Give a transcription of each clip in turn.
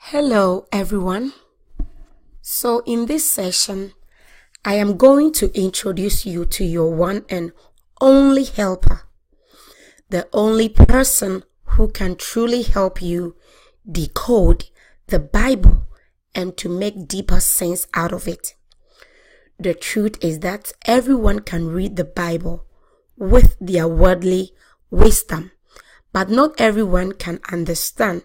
Hello everyone. So in this session, I am going to introduce you to your one and only helper, the only person who can truly help you decode the Bible and to make deeper sense out of it. The truth is that everyone can read the Bible with their worldly wisdom, but not everyone can understand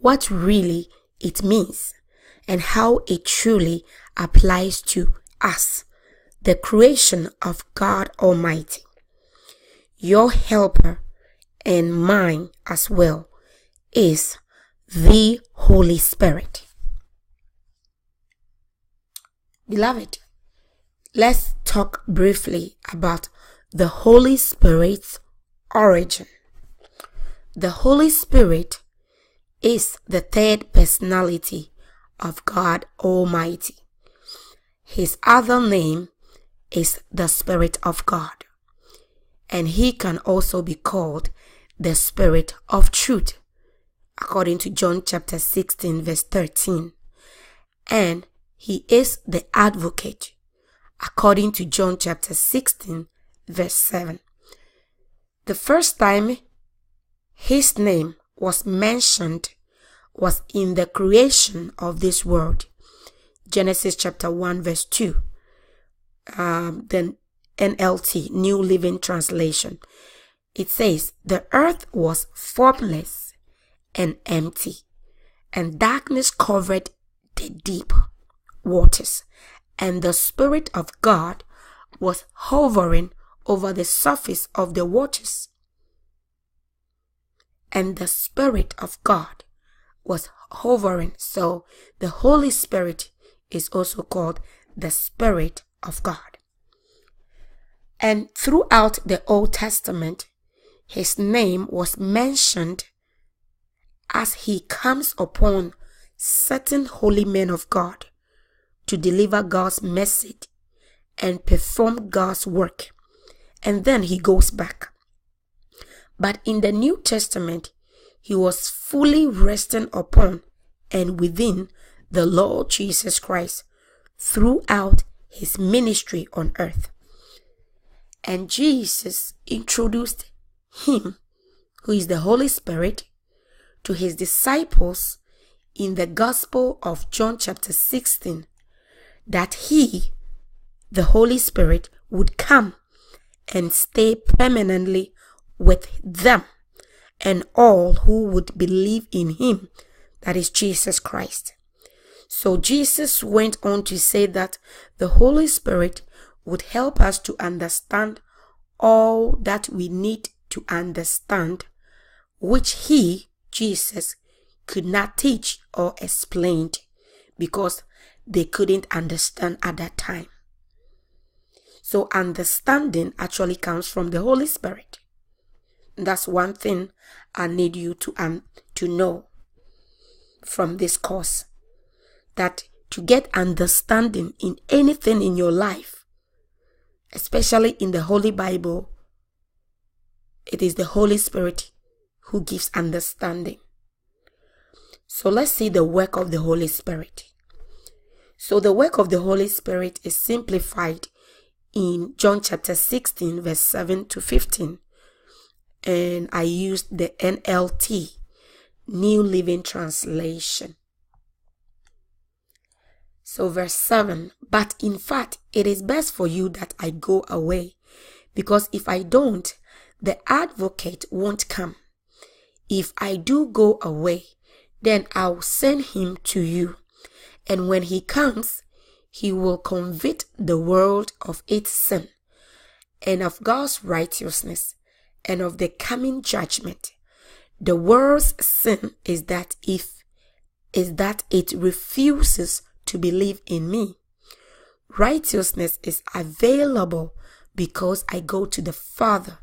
what really it means and how it truly applies to us, the creation of God Almighty. Your helper and mine as well is the Holy Spirit. Beloved, let's talk briefly about the Holy Spirit's origin. The Holy Spirit is the third personality of God Almighty. His other name is the Spirit of God, and he can also be called the Spirit of Truth, according to John chapter 16 verse 13, and he is the Advocate, according to John chapter 16 verse 7. The first time his name was mentioned was in the creation of this world. Genesis chapter 1 verse 2. Then NLT, New Living Translation. It says, the earth was formless and empty, and darkness covered the deep waters, and the Spirit of God was hovering over the surface of the waters. And the Spirit of God was hovering. So the Holy Spirit is also called the Spirit of God. And throughout the Old Testament, his name was mentioned as he comes upon certain holy men of God to deliver God's message and perform God's work. And then he goes back. But in the New Testament, he was fully resting upon and within the Lord Jesus Christ throughout his ministry on earth. And Jesus introduced him, who is the Holy Spirit, to his disciples in the Gospel of John chapter 16, that he, the Holy Spirit, would come and stay permanently with them and all who would believe in him, that is Jesus Christ. So Jesus went on to say that the Holy Spirit would help us to understand all that we need to understand, which he, Jesus, could not teach or explain because they couldn't understand at that time. So understanding actually comes from the Holy Spirit. That's one thing I need you to know from this course. That to get understanding in anything in your life, especially in the Holy Bible, it is the Holy Spirit who gives understanding. So let's see the work of the Holy Spirit. So the work of the Holy Spirit is simplified in John chapter 16 verse 7 to 15. And I used the NLT, New Living Translation. So verse 7, but in fact, it is best for you that I go away, because if I don't, the Advocate won't come. If I do go away, then I'll send him to you. And when he comes, he will convict the world of its sin and of God's righteousness and of the coming judgment. The world's sin is that it refuses to believe in me. Righteousness is available because I go to the Father,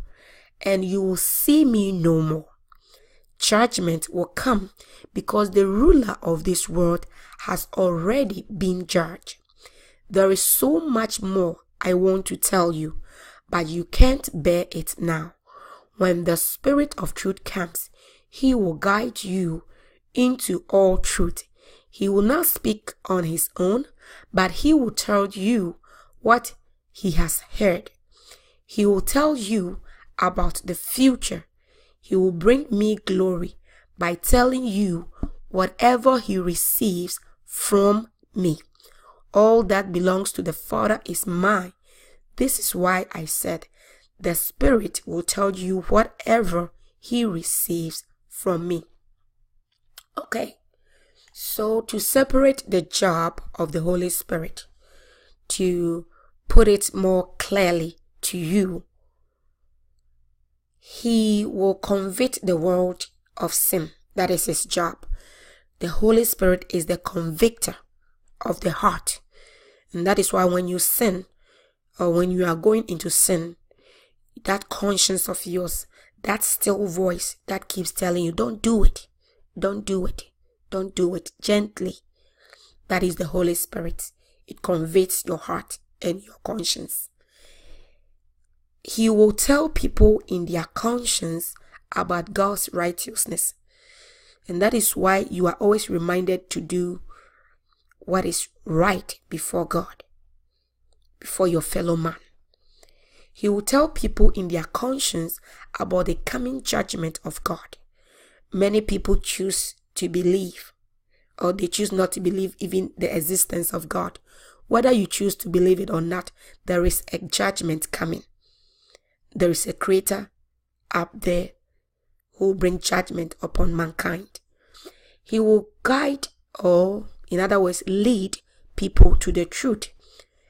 and you will see me no more. Judgment will come because the ruler of this world has already been judged. There is so much more I want to tell you, but you can't bear it now. When the Spirit of truth comes, he will guide you into all truth. He will not speak on his own, but he will tell you what he has heard. He will tell you about the future. He will bring me glory by telling you whatever he receives from me. All that belongs to the Father is mine. This is why I said, the Spirit will tell you whatever he receives from me. Okay, so to separate the job of the Holy Spirit, to put it more clearly to you, he will convict the world of sin. That is his job. The Holy Spirit is the convictor of the heart. And that is why when you sin, or when you are going into sin, that conscience of yours, that still voice that keeps telling you, don't do it, don't do it, don't do it, gently. That is the Holy Spirit. It convicts your heart and your conscience. He will tell people in their conscience about God's righteousness. And that is why you are always reminded to do what is right before God, before your fellow man. He will tell people in their conscience about the coming judgment of God. Many people choose to believe, or they choose not to believe even the existence of God. Whether you choose to believe it or not, there is a judgment coming. There is a creator up there who will bring judgment upon mankind. He will guide, or in other words, lead people to the truth.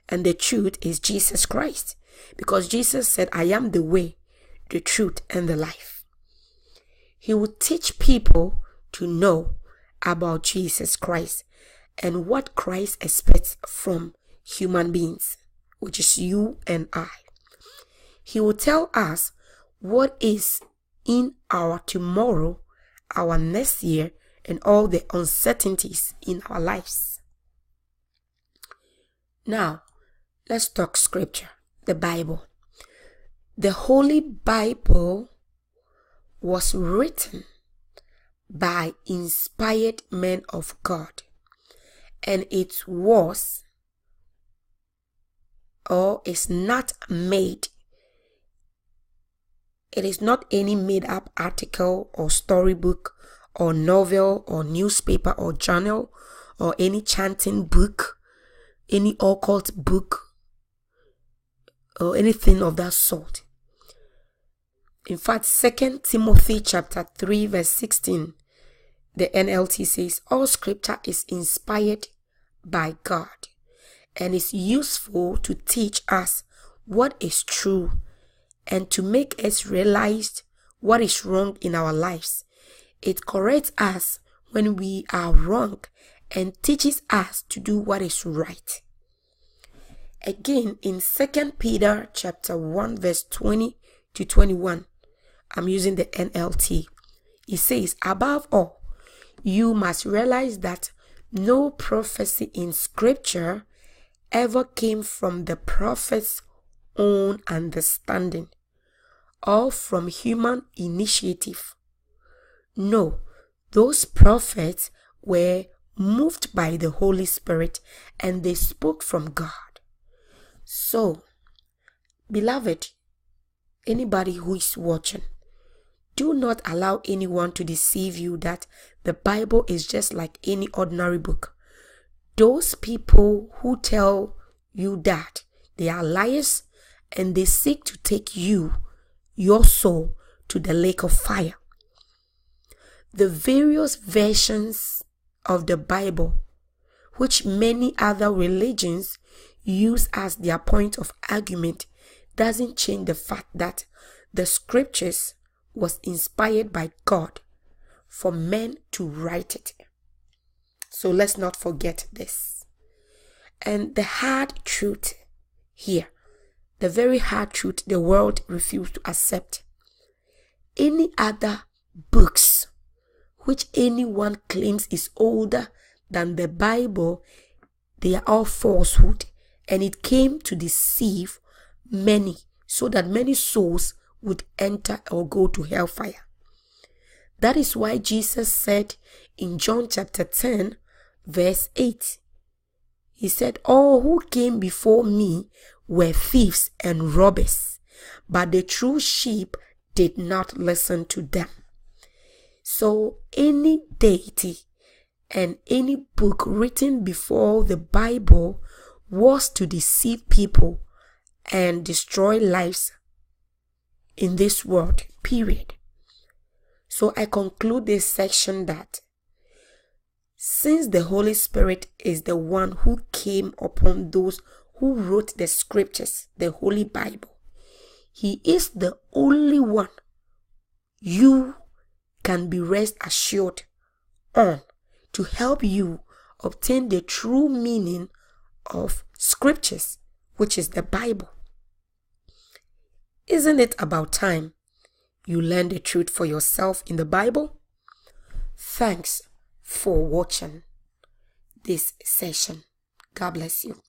And the truth is Jesus Christ. Because Jesus said, I am the way, the truth, and the life. He will teach people to know about Jesus Christ and what Christ expects from human beings, which is you and I. He will tell us what is in our tomorrow, our next year, and all the uncertainties in our lives. Now, let's talk scripture, the Bible. The Holy Bible was written by inspired men of God, and it was, or is not made. It is not any made up article or storybook or novel or newspaper or journal or any chanting book, any occult book or anything of that sort. In fact, 2 Timothy chapter 3 verse 16, the NLT says, all scripture is inspired by God and is useful to teach us what is true and to make us realize what is wrong in our lives. It corrects us when we are wrong and teaches us to do what is right. Again, in 2 Peter chapter 1 verse 20 to 21, I'm using the NLT. It says, above all, you must realize that no prophecy in scripture ever came from the prophet's own understanding or from human initiative. No, those prophets were moved by the Holy Spirit and they spoke from God. So, beloved, anybody who is watching, do not allow anyone to deceive you that the Bible is just like any ordinary book. Those people who tell you that, they are liars and they seek to take you, your soul, to the lake of fire. The various versions of the Bible, which many other religions use as their point of argument, doesn't change the fact that the scriptures was inspired by God for men to write it. So let's not forget this. And the hard truth here, the very hard truth the world refused to accept. Any other books which anyone claims is older than the Bible, they are all falsehood. And it came to deceive many so that many souls would enter or go to hellfire. That is why Jesus said in John chapter 10, verse 8. He said, all who came before me were thieves and robbers, but the true sheep did not listen to them. So any deity and any book written before the Bible was to deceive people and destroy lives in this world, period. So I conclude this section that since the Holy Spirit is the one who came upon those who wrote the scriptures, the Holy Bible, He is the only one you can be rest assured on to help you obtain the true meaning of scriptures, which is the Bible. Isn't it about time you learn the truth for yourself in the Bible? Thanks for watching this session. God bless you.